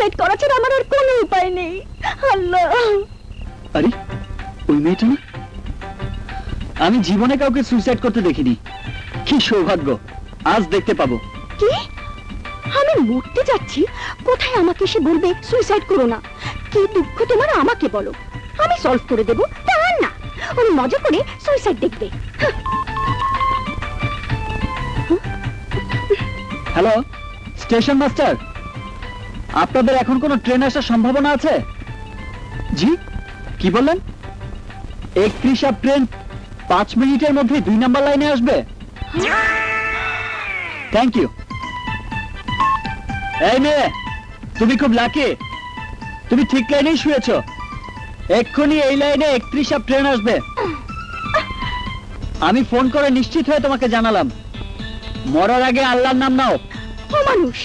Suicide করা ছাড়া আমার আর কোনো উপায় নেই। আল্লাহ। আরে ওই মেয়েটা না, আমি জীবনে কাউকে সুইসাইড করতে দেখিনি। কি সৌভাগ্য, আজ দেখতে পাবো। কি? আমি মরতে যাচ্ছি, কোথায় আমাকে এসে বলবে সুইসাইড করো না? কি দুঃখ তোমার আমাকে বলো, আমি সলভ করে দেবো। তা না, ওই মজা করে সুইসাইড দেখবে। হ্যালো স্টেশন মাস্টার, আপনাদের এখন কোনো ট্রেন আসার সম্ভাবনা আছে? জি, কি বললেন? 31 আপ ট্রেন 5 মিনিটের মধ্যে 2 নাম্বার লাইনে আসবে। Thank you. এই মেয়ে, তুমি খুব লাকি, তুমি ঠিক লাইনেই শুয়েছ। এক্ষুনি এই লাইনে 31 আপ ট্রেন আসবে। আমি ফোন করে নিশ্চিত হয়ে তোমাকে জানালাম। মরার আগে আল্লাহর নাম নাও। ও মানুষ,